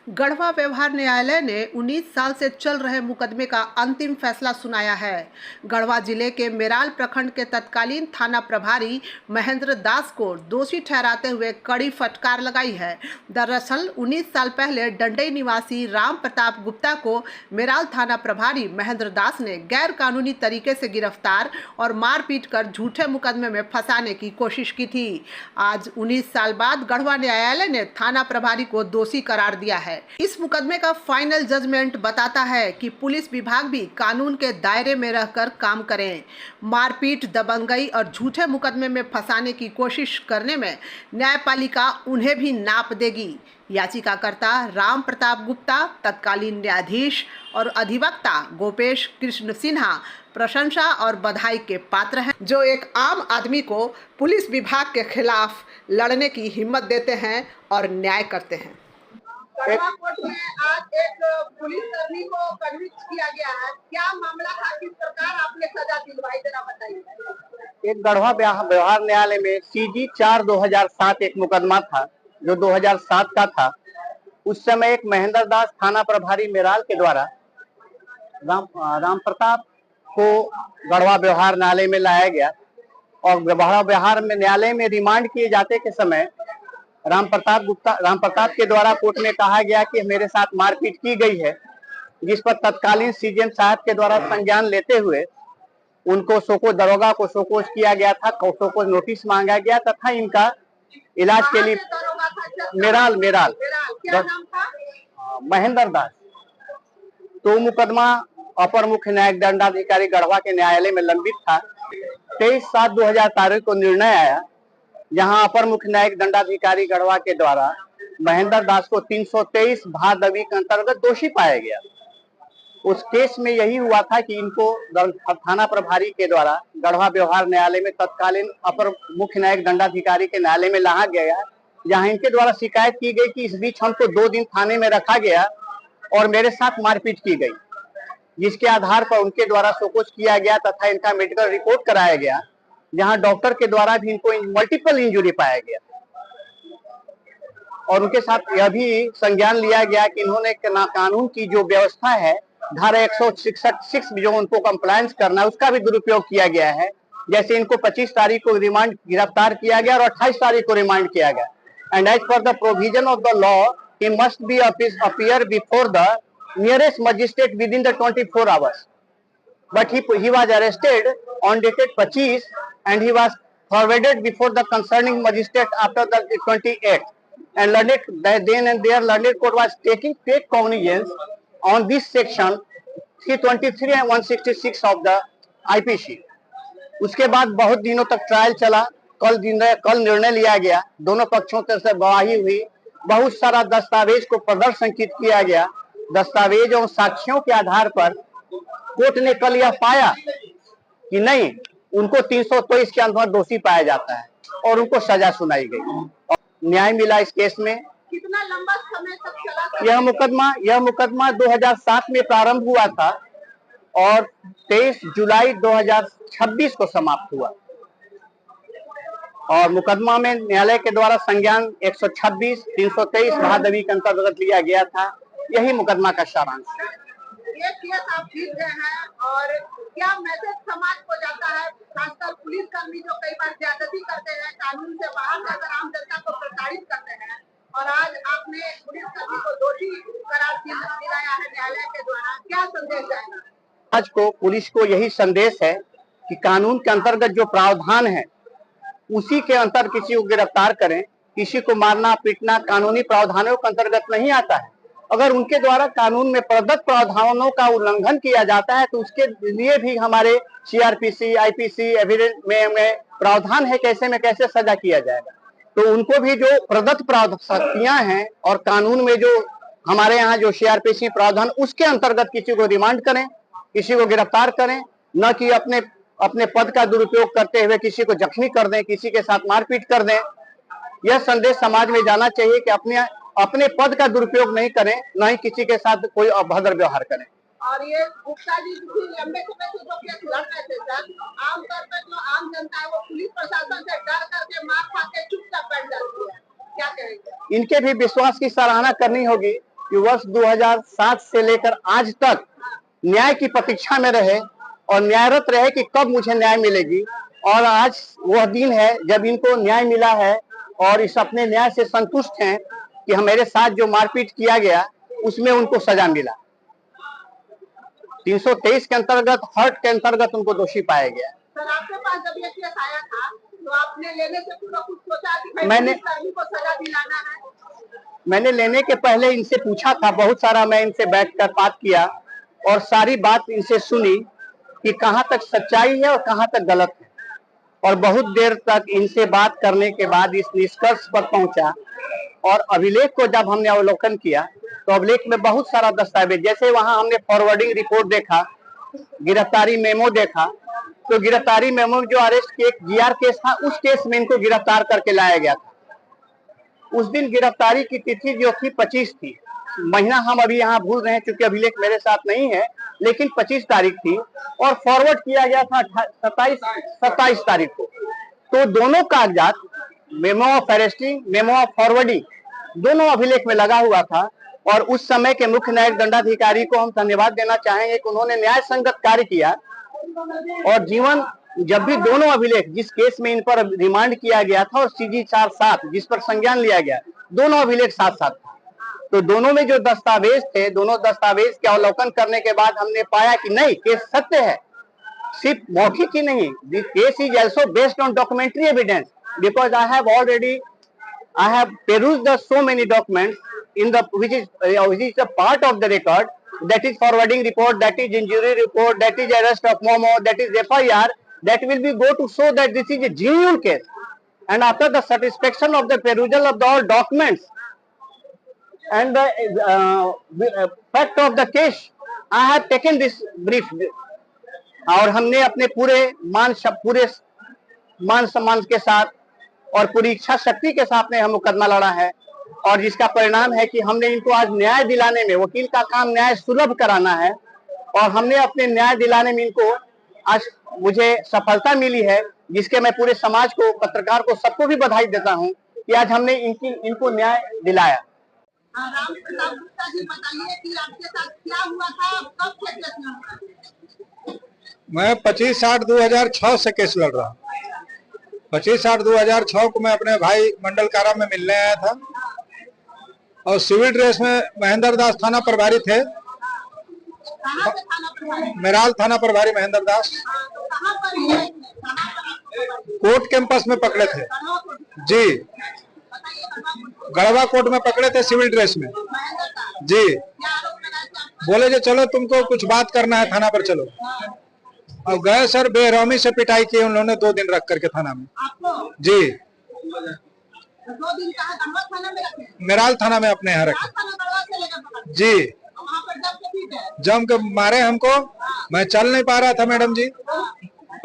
गढ़वा व्यवहार न्यायालय ने 19 साल से चल रहे मुकदमे का अंतिम फैसला सुनाया है। गढ़वा जिले के मेराल प्रखंड के तत्कालीन थाना प्रभारी महेंद्र दास को दोषी ठहराते हुए कड़ी फटकार लगाई है। दरअसल 19 साल पहले डंडई निवासी राम प्रताप गुप्ता को मेराल थाना प्रभारी महेंद्र दास ने गैर कानूनी तरीके से गिरफ्तार और मारपीट कर झूठे मुकदमे में फंसाने की कोशिश की थी। आज 19 साल बाद गढ़वा न्यायालय ने थाना प्रभारी को दोषी करार दिया है। इस मुकदमे का फाइनल जजमेंट बताता है कि पुलिस विभाग भी कानून के दायरे में रहकर काम करें। मारपीट, दबंगई और झूठे मुकदमे में फंसाने की कोशिश करने में न्यायपालिका उन्हें भी नाप देगी। याचिकाकर्ता राम प्रताप गुप्ता, तत्कालीन न्यायाधीश और अधिवक्ता गोपेश कृष्ण सिन्हा प्रशंसा और बधाई के पात्र हैं, जो एक आम आदमी को पुलिस विभाग के खिलाफ लड़ने की हिम्मत देते हैं और न्याय करते हैं। गढ़वा कोर्ट में आज एक पुलिस कर्मी को कन्विक्ट किया गया है। क्या मामला था, किस प्रकार आपने सजा दिलवाई, जरा बताइए। एक गढ़वा व्यवहार न्यायालय में CG 4/2007 एक मुकदमा था जो 2007 का था। उस समय एक महेंद्र दास थाना प्रभारी मेराल के द्वारा राम प्रताप को गढ़वा व्यवहार न्यायालय में लाया गया और गढ़वा व्यवहार में न्यायालय में रिमांड किए जाते के समय राम प्रताप के द्वारा कोर्ट में कहा गया कि मेरे साथ मारपीट की गई है, जिस पर तत्कालीन CGM साहब के द्वारा संज्ञान लेते हुए उनको दरोगा को शोकोज किया गया था, शोकोज नोटिस मांगा गया तथा इनका इलाज के लिए मेराल क्या नाम था? महेंद्र दास। तो मुकदमा अपर मुख्य न्यायिक दंडाधिकारी गढ़वा के न्यायालय में लंबित था। 23/7/2000 तारीख को निर्णय आया, जहां अपर मुख्य न्यायिक दंडाधिकारी गढ़वा के द्वारा महेंद्र दास को 323 भादवी के अंतर्गत दोषी पाया गया। उस केस में यही हुआ था कि इनको थाना प्रभारी के द्वारा गढ़वा व्यवहार न्यायालय में तत्कालीन अपर मुख्य न्यायिक दंडाधिकारी के न्यायालय में लाया गया, जहां इनके द्वारा शिकायत की गई कि इस बीच हमको 2 दिन थाने में रखा गया और मेरे साथ मारपीट की गई, जिसके आधार पर उनके द्वारा शोकोज किया गया तथा इनका मेडिकल रिपोर्ट कराया गया, जहां डॉक्टर के द्वारा भी इनको मल्टीपल इंजुरी पाया गया और उनके साथ यह भी संज्ञान लिया गया कि इन्होंने कानून की जो व्यवस्था है, धारा 166 जो उनको कंप्लायंस करना है, उसका भी दुरुपयोग किया गया है। जैसे इनको 25 तारीख को गिरफ्तार किया गया और 28 तारीख को रिमांड किया गया। And as per the provision of the law he must be appear before the nearest magistrate within the 24 hours, but he was arrested on dated 25 and he was forwarded before the concerning magistrate after the 28th, and then and there learned court was taking take cognizance on this section 323 and 166 of the IPC। उसके बाद बहुत दिनों तक trial चला। कल निर्णय लिया गया, दोनों पक्षों से गवाही हुई, बहुत सारा दस्तावेज को प्रदर्शित किया गया। दस्तावेज और साक्ष्यों के आधार पर कोर्ट ने कल यह पाया कि नहीं, उनको 323 के अंतर्गत दोषी पाया जाता है और उनको सजा सुनाई गई और न्याय मिला इस केस में। कितना लंबा समय तक चला? यह मुकदमा 2007 में प्रारंभ हुआ था और 23 जुलाई 2026 को समाप्त हुआ और मुकदमा में न्यायालय के द्वारा संज्ञान 126, 323 भादवी के अंतर्गत लिया गया था। यही मुकदमा का सारांश है। ये केस आप जीत गए हैं और क्या मैसेज समाज को जाता है, खासकर पुलिस कर्मी जो कई बार ज्यादती करते हैं, कानून से बाहर जाकर आम जनता को प्रताड़ित करते हैं, और आज आपने पुलिस कर्मी को दोषी करार दिलाया है न्यायालय के द्वारा, क्या संदेश जाएगा? आज को पुलिस को यही संदेश है कि कानून के अंतर्गत जो प्रावधान है उसी के अंतर किसी को गिरफ्तार करें। किसी को मारना पीटना कानूनी प्रावधानों के अंतर्गत नहीं आता है। अगर उनके द्वारा कानून में प्रदत्त प्रावधानों का उल्लंघन किया जाता है तो उसके लिए भी हमारे CRPC, IPC एविडेंस में प्रावधान है कैसे में कैसे सजा किया जाएगा। तो उनको भी जो प्रदत्त शक्तियां हैं और कानून में जो हमारे यहाँ जो CRPC प्रावधान, उसके अंतर्गत किसी को रिमांड करें, किसी को गिरफ्तार करें, न कि अपने पद का दुरुपयोग करते हुए किसी को जख्मी कर दें, किसी के साथ मारपीट कर दें। यह संदेश समाज में जाना चाहिए कि अपने पद का दुरुपयोग नहीं करें, न ही किसी के साथ कोई अभद्र व्यवहार करें। और ये गुप्ता जी भी लंबे समय से जो केस लड़ रहे थे सर, आमतौर पर जो आम जनता है वो पुलिस प्रशासन से डर करके मार खा के चुपचाप बैठ जाती है, क्या कहेंगे? इनके भी विश्वास की सराहना करनी होगी कि वर्ष 2007 से लेकर आज तक न्याय की प्रतीक्षा में रहे और न्यायरत रहे कि कब मुझे न्याय मिलेगी। और आज वह दिन है जब इनको न्याय मिला है और इस अपने न्याय से संतुष्ट हैं कि हमारे साथ जो मारपीट किया गया उसमें उनको सजा मिला। 323 के अंतर्गत, हर्ट के अंतर्गत उनको दोषी पाया गया। सर, आपके पास जब ये केस आया था तो आपने लेने से पूरा कुछ सोचा कि भाई मैंने पुलिसकर्मी को सजा दिलाना है? मैंने लेने के पहले इनसे पूछा था, बहुत सारा मैं इनसे बैठकर बात किया और सारी बात इनसे सुनी कि कहां तक सच्चाई है और कहां तक गलत है। और बहुत देर तक इनसे बात करने के बाद इस निष्कर्ष पर पहुंचा। और अभिलेख को जब हमने अवलोकन किया तो अभिलेख में बहुत सारा दस्तावेज, जैसे वहां हमने फॉरवर्डिंग रिपोर्ट देखा, गिरफ्तारी मेमो देखा, तो गिरफ्तारी मेमो में जो अरेस्ट के जीआर केस था उस केस में इनको गिरफ्तार करके लाया गया था। उस दिन गिरफ्तारी की तिथि जो थी 25 थी, महीना हम अभी यहाँ भूल रहे हैं क्योंकि अभिलेख मेरे साथ नहीं है, लेकिन 25 तारीख थी और फॉरवर्ड किया गया था 27 तारीख को। तो दोनों कागजात, memo of arresting, memo of forwarding, दोनों अभिलेख में लगा हुआ था। और उस समय के मुख्य न्यायिक दंडाधिकारी को हम धन्यवाद देना चाहेंगे कि उन्होंने न्याय संगत कार्य किया और जीवन जब भी दोनों अभिलेख, जिस केस में इन पर रिमांड किया गया था और CG 47 जिस पर संज्ञान लिया गया, दोनों अभिलेख साथ साथ था। तो दोनों में जो दस्तावेज थे, दोनों दस्तावेज के अवलोकन करने के बाद हमने पाया कि नहीं, केस सत्य है, सिर्फ मौखिक ही नहीं। This case is also based on documentary evidence because I have perused the so many documents in the which is a part of the record, that is forwarding report, that is injury report, that is arrest of Momo, that is FIR, that will be go to show that this is a genuine case. And after the satisfaction of the perusal of the all documents and the fact of the case, I have taken this brief और हमने अपने पूरे मान सम्मान के साथ और पूरी इच्छा शक्ति के साथ में हम मुकदमा लड़ा है। और जिसका परिणाम है कि हमने इनको आज न्याय दिलाने में, वकील का काम न्याय सुलभ कराना है, और हमने अपने न्याय दिलाने में इनको आज मुझे सफलता मिली है, जिसके मैं पूरे समाज को, पत्रकार को, सबको भी बधाई देता हूं कि आज हमने इनको न्याय दिलाया। राम प्रताप गुप्ता जी, बताइए कि आपके साथ क्या हुआ था, कब से केस लड़ रहे थे? मैं 25/8/2006 से केस लड़ रहा हूँ। 25/8/2006 को मैं अपने भाई मंडल कारा में मिलने आया था और सिविल ड्रेस में महेंद्र दास थाना प्रभारी थे। कहाँ पे थाना प्रभारी? मेराल थाना प्रभारी महेंद्र दास। तो कहाँ पर ये थे? कहाँ पर? कोर्ट कैंपस में पकड़े थे गढ़वा कोर्ट में। जी, बताइए, गढ़वा कोर्ट में। गढ़वा कोर्ट में पकड़े थे सिविल ड्रेस में महेंद्र का जी। क्या आरोप लगाए थे आप? बोले जो चलो तुमको कुछ बात करना है, थाना पर चलो। और गए सर, बेरहमी से पिटाई की उन्होंने 2 दिन रख करके थाना में आपको जी। 2 दिन कहाँ गढ़वा थाना में रखे? मेराल थाना में अपने यहाँ रखे थाना गढ़वा से लेकर पकड़ जी। वहाँ पर जब के पीटे? जम के मारे हमको, मैं चल नहीं पा रहा था मैडम जी,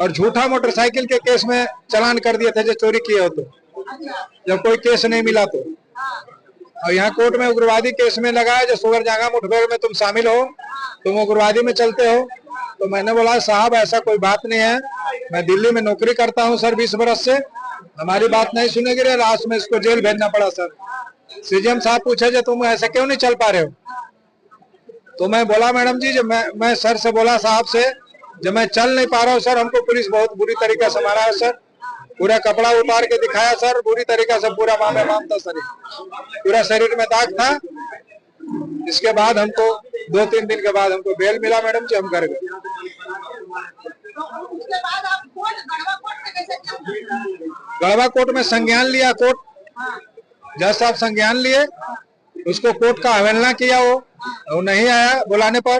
और झूठा मोटरसाइकिल के केस में चालान कर दिए थे जो चोरी किए हो तो, अच्छा, जब कोई केस नहीं मिला तो। और यहाँ कोर्ट में उग्रवादी केस में लगाया जो सुगर जांगा मुठभेड़ में तुम शामिल हो, तुम उग्रवादी में चलते हो। तो मैंने बोला साहब ऐसा कोई बात नहीं है, मैं दिल्ली में नौकरी करता हूँ सर 20 बरस से, हमारी बात नहीं सुनेगी रे। लास्ट में इसको जेल भेजना पड़ा सर। CGM साहब पूछे जो तुम ऐसे क्यों नहीं चल पा रहे हो, तो मैं बोला मैडम जी, जब मैं सर से बोला साहब से, जब मैं चल नहीं पा रहा हूँ सर, हमको पुलिस बहुत बुरी तरीके से मारा है सर, पूरा कपड़ा उतार के दिखाया सर, बुरी तरीके से पूरा माम था सर, पूरा शरीर में दाग था। इसके बाद हमको 2-3 दिन के बाद हमको बेल मिला मैडम जी, हम घर गए। तो उसके बाद आप गढ़वा कोर्ट में कैसे गए? गढ़वा कोर्ट में संज्ञान लिया कोर्ट, जज साहब संज्ञान लिए, उसको कोर्ट का अवहेलना किया, वो नहीं आया बुलाने पर,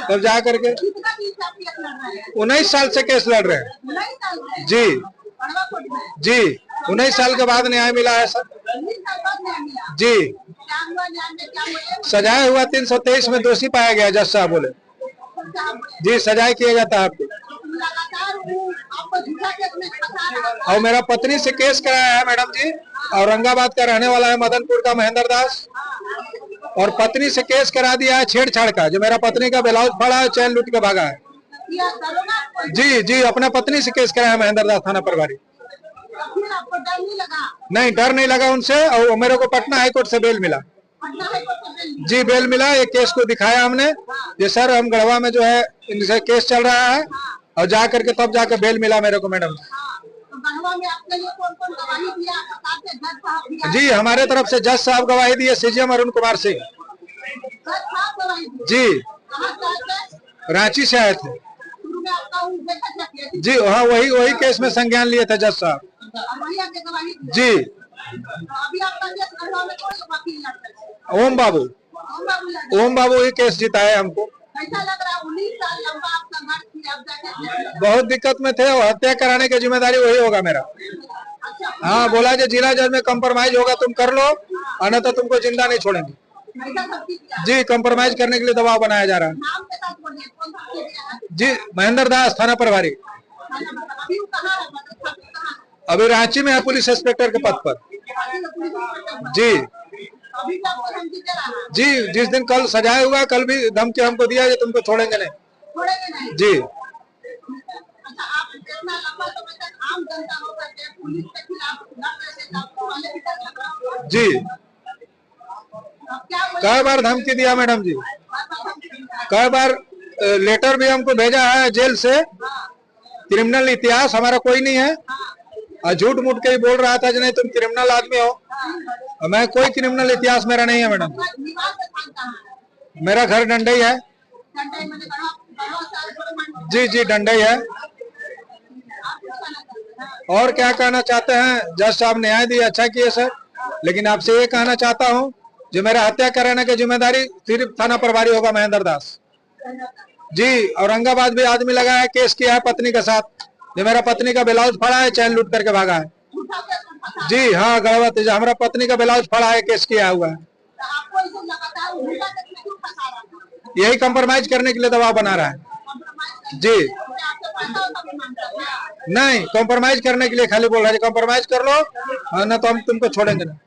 तब जा करके कितना दिन से आप केस लड़ रहे हैं? 19 साल से केस लड़ रहे हैं 19 साल से? जी गढ़वा कोर्ट में जी। 19 साल के बाद न्याय मिला है सर 19 साल बाद न्याय मिला? जी। क्या हुआ न्याय में, क्या बोले? सजाया हुआ 323 में दोषी पाया गया, जज साहब बोले क्या बोले? जी, सजाए किया जाता है आपको। लगातार वो आपको झूठा केस में फंसा रहा था। और मेरा पत्नी से केस कराया है मैडम जी, औरंगाबाद का रहने वाला है, मदनपुर का महेंद्र दास, और पत्नी से केस करा दिया है छेड़छाड़ का, जो मेरा पत्नी का ब्लाउज फाड़ा है, चैन लूट के भागा है किया दरोगा आपको? जी जी। अपने पत्नी से केस कराया है महेंद्र दास थाना प्रभारी। तो फिर आपको डर नहीं लगा? नहीं, डर नहीं लगा उनसे, और मेरे को पटना हाईकोर्ट से बेल मिला। पटना हाई कोर्ट से बेल मिली। जी बेल मिला, ये केस को दिखाया हमने, ये सर हम गढ़वा में जो है इनसे केस चल रहा है, और जा करके तब जाके बेल मिला मेरे को मैडम। हाँ, तो गढ़वा में आपके लिए कौन कौन गवाही दिया? सरकार से जज साहब दिया? जी हमारे तरफ से जज साहब गवाही दिए, सीजीएम अरुण कुमार सिंह जज साहब गवाही दिए? जी कहाँ से आए थे? रांची से आए थे। शुरू में आपका उनसे क्या किया थी? जी हाँ, वही केस में संज्ञान लिए थे जज साहब। और वही आके गवाही दी? जी तो अभी आपका केस गढ़वा में कौन वकील लड़ता है? ओम बाबू ओम बाबू ही केस जीता है हमको। कैसा लग रहा है? 19 साल लंबा आपका घर थी, अब जाके बहुत दिक्कत में थे, और हत्या कराने की जिम्मेदारी वही होगा मेरा। अच्छा, हाँ बोला जो जिला जज में कंप्रोमाइज होगा तुम कर लो, अन्यथा तुमको जिंदा नहीं छोड़ेंगे। कैसा धमकी दिया? जी कंप्रोमाइज करने के लिए दबाव बनाया जा रहा है। नाम के साथ बोलिए, कौन धमकी दिया है? जी महेंद्र दास थाना प्रभारी, अभी वो कहाँ है? मतलब अभी कहाँ है? अभी रांची में है पुलिस इंस्पेक्टर के पद पर। अभी तो पुलिस इंस्पेक्टर बना। जी अभी भी आपको धमकी दे रहा है? जी जिस दिन कल सजाया हुआ, कल भी धमकी हमको दिया कि तुमको छोड़ेंगे नहीं। छोड़ेंगे नहीं? जी अच्छा, आप इतना लंबा समय तक आम जनता होकर के पुलिस के खिलाफ लड़ रहे थे, तो आपको पहले भी डर लग रहा होगा। जी अब क्या बोले? कई बार धमकी दिया मैडम जी, बार-बार धमकी दिया है। कई बार लेटर भी हमको भेजा है जेल से। हाँ, क्रिमिनल इतिहास हमारा कोई नहीं है, और झूठ मूठ के ही बोल रहा था कि नहीं तुम क्रिमिनल आदमी हो, और मैं कोई क्रिमिनल इतिहास मेरा नहीं है मैडम। आपका निवास स्थान कहाँ है? मेरा घर डंडई है। घंटे मैंने गढ़वा साल थोड़े मंडल। जी जी डंडई है। आप क्या कहना चाहते हैं? और क्या कहना चाहते हैं, जज साहब न्याय दिए, अच्छा किए सर, लेकिन आपसे ये कहना चाहता हूँ जो मेरा हत्या कराने की जिम्मेदारी सिर्फ थाना प्रभारी होगा महेंद्र दास जी। औरंगाबाद भी आदमी लगा है, केस किया है पत्नी के साथ, जो मेरा पत्नी का ब्लाउज फड़ा है, चैन लूट करके भागा है। झूठा केस में फंसा है। जी हाँ गढ़वा तेजा, हमारा पत्नी का ब्लाउज फड़ा है, केस किया हुआ है। तो आपको इसे लगातार झूठा केस में क्यों फंसा रहा है? यही कंप्रोमाइज करने के लिए दबाव बना रहा है। कॉम्प्रोमाइज करने जी के लिए आपसे पैसा होता भी मांगता है। नहीं, कंप्रोमाइज करने के लिए खाली बोल रहा है कंप्रोमाइज कर लो, और ना तो हम तुमको छोड़ेंगे नहीं।